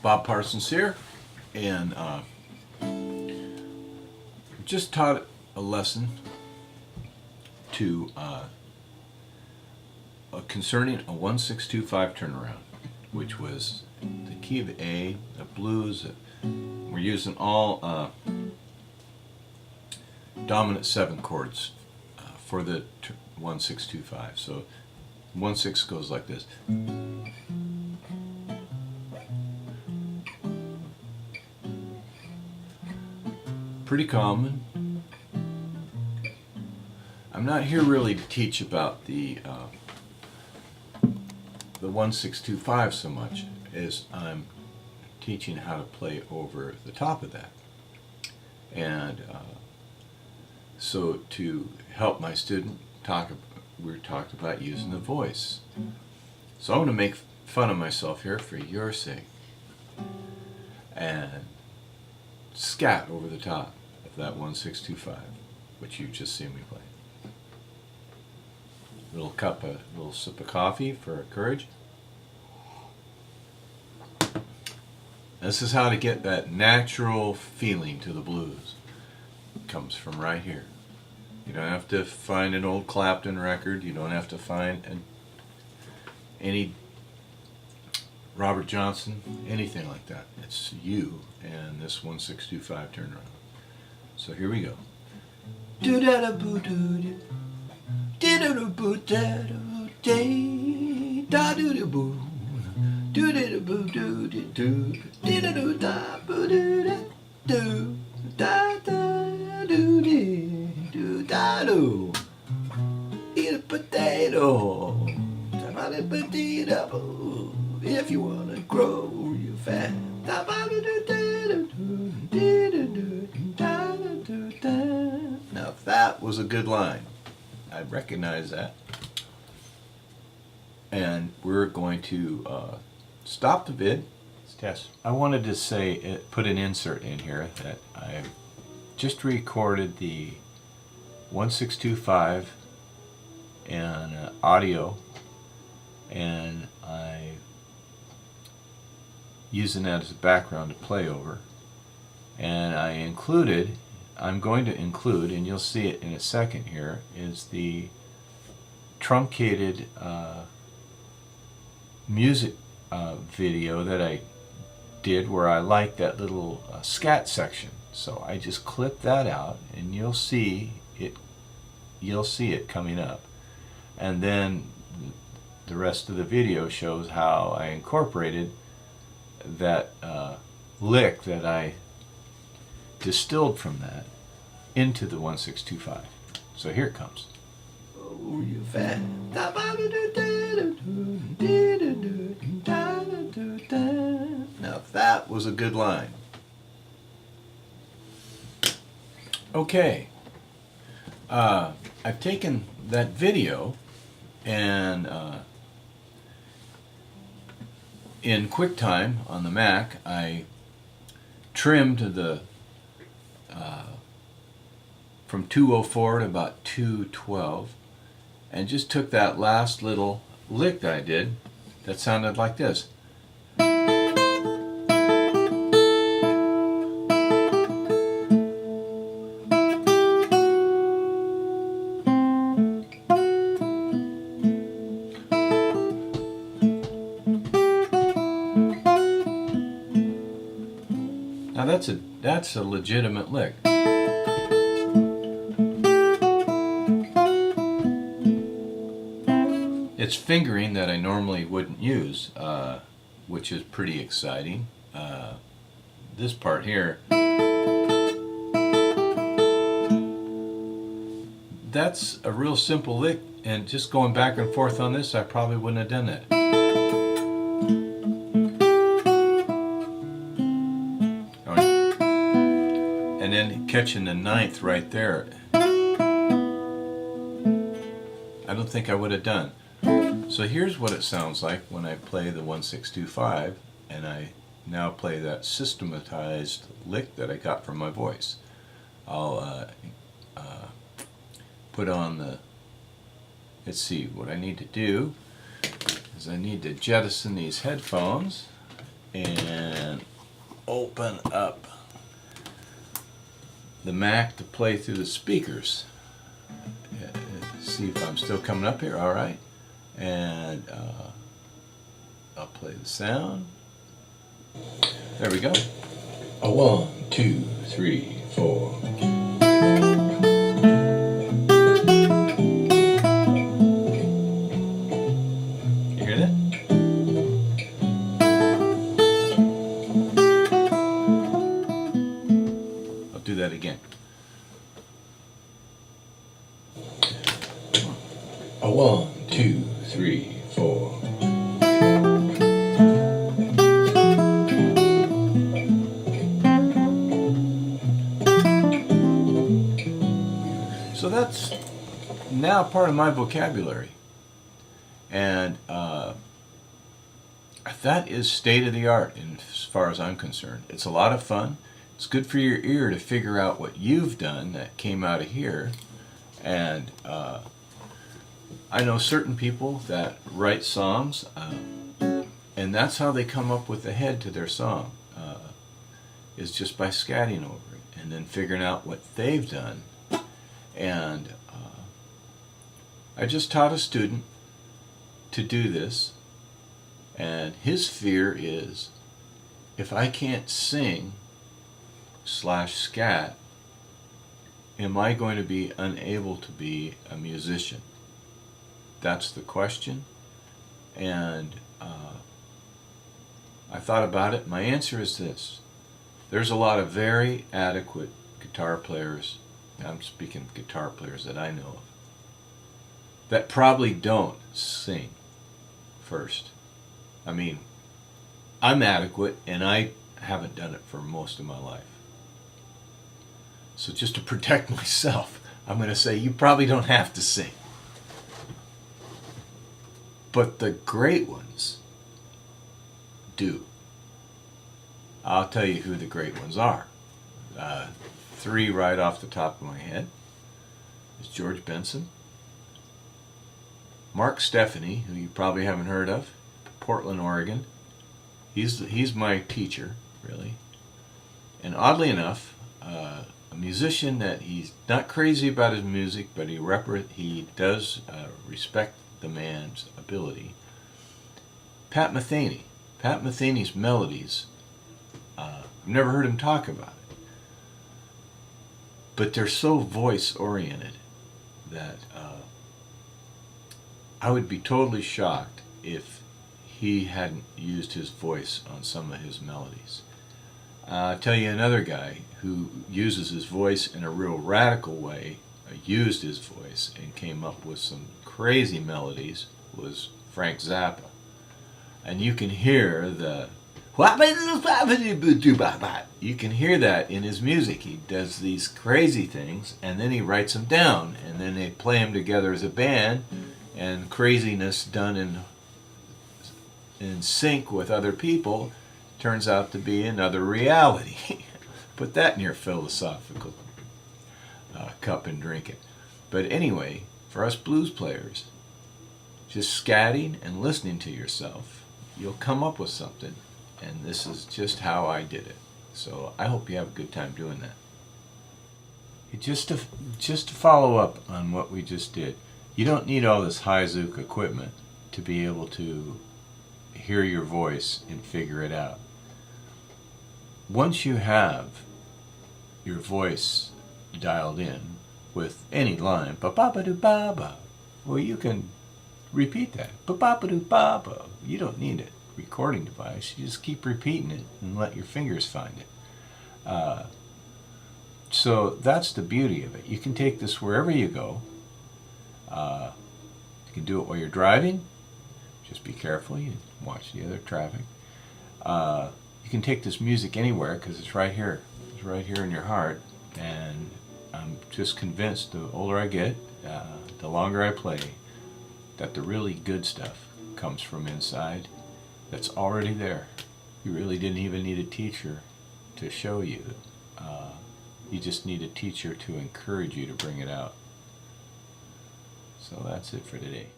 Bob Parsons here, and just taught a lesson to concerning a 1-6-2-5 turnaround, which was the key of A, the blues. We're using all dominant 7 chords for the 1-6-2-5. So 1-6 goes like this. Pretty common. I'm not here really to teach about the 1-6-2-5 so much as I'm teaching how to play over the top of that. And so to help my student we talked about using the voice. So I'm going to make fun of myself here for your sake and scat over the top of that 1-6-2-5, which you've just seen me play. Little sip of coffee for courage. This is how to get that natural feeling to the blues. It comes from right here. You don't have to find an old Clapton record. You don't have to find any Robert Johnson, anything like that. It's you and this 1-6-2-5 turnaround. So here we go. Do da da boo doo doo. Do da da boo da da day. Da do da boo. Do da da boo doo doo doo. Do da do da boo doo da do. Da da do dee do da do. Eat a potato. Tamale potato boo. If you wanna grow real fast. Da ba do do do do do do da do da. Now, if that was a good line, I recognize that. And we're going to stop the vid. Let's test. I wanted to say, put an insert in here that I just recorded the 1-6-2-5 and audio, and I using that as a background to play over. And I'm going to include, and you'll see it in a second here, is the truncated music video that I did where I like that little scat section. So I just clip that out, and you'll see it coming up. And then the rest of the video shows how I incorporated that lick that I distilled from that into the 1-6-2-5. So here it comes. Oh, you fat. Now, if that was a good line. Okay. I've taken that video and in QuickTime on the Mac, I trimmed the from 204 to about 212, and just took that last little lick that I did that sounded like this. Now that's a legitimate lick. It's fingering that I normally wouldn't use, which is pretty exciting. This part here, that's a real simple lick, and just going back and forth on this, I probably wouldn't have done that. And then catching the 9th right there, I don't think I would have done. So here's what it sounds like when I play the 1-6-2-5, and I now play that systematized lick that I got from my voice. I'll put on the, let's see, what I need to do is I need to jettison these headphones and open up the Mac to play through the speakers. See if I'm still coming up here. All right. And I'll play the sound. There we go. A 1, 2, 3, 4. You hear that? I'll do that again. A 1, 2, 3, 4. So that's now part of my vocabulary, and that is state of the art as far as I'm concerned. It's a lot of fun. It's good for your ear to figure out what you've done that came out of here, and I know certain people that write songs, and that's how they come up with the head to their song, is just by scatting over it and then figuring out what they've done. And I just taught a student to do this, and his fear is, if I can't sing / scat, am I going to be unable to be a musician? That's the question. And I thought about it. My answer is this. There's a lot of very adequate guitar players, I'm speaking of guitar players that I know of, that probably don't sing first. I mean, I'm adequate, and I haven't done it for most of my life. So just to protect myself, I'm going to say you probably don't have to sing. But the great ones do. I'll tell you who the great ones are. 3 right off the top of my head is George Benson, Mark Stephanie, who you probably haven't heard of, Portland, Oregon. He's my teacher, really. And oddly enough, a musician that he's not crazy about his music, but he does respect the man's ability. Pat Metheny. Pat Metheny's melodies, I've never heard him talk about it, but they're so voice-oriented that I would be totally shocked if he hadn't used his voice on some of his melodies. I'll tell you another guy who uses his voice in a real radical way, used his voice and came up with some crazy melodies, was Frank Zappa. And you can hear you can hear that in his music. He does these crazy things, and then he writes them down, and then they play them together as a band, and craziness done in sync with other people turns out to be another reality. Put that in your philosophical cup and drink it. But anyway, for us blues players, just scatting and listening to yourself, you'll come up with something. And this is just how I did it. So I hope you have a good time doing that. Just to follow up on what we just did, you don't need all this high-zook equipment to be able to hear your voice and figure it out. Once you have your voice dialed in with any line, ba-ba-ba-do-ba-ba, well, you can repeat that. Ba-ba-ba-do-ba-ba. You don't need a recording device. You just keep repeating it and let your fingers find it. So that's the beauty of it. You can take this wherever you go. You can do it while you're driving. Just be careful. You watch the other traffic. You can take this music anywhere because it's right here. It's right here in your heart. And I'm just convinced the older I get, the longer I play, that the really good stuff comes from inside. That's already there. You really didn't even need a teacher to show you. You just need a teacher to encourage you to bring it out. So that's it for today.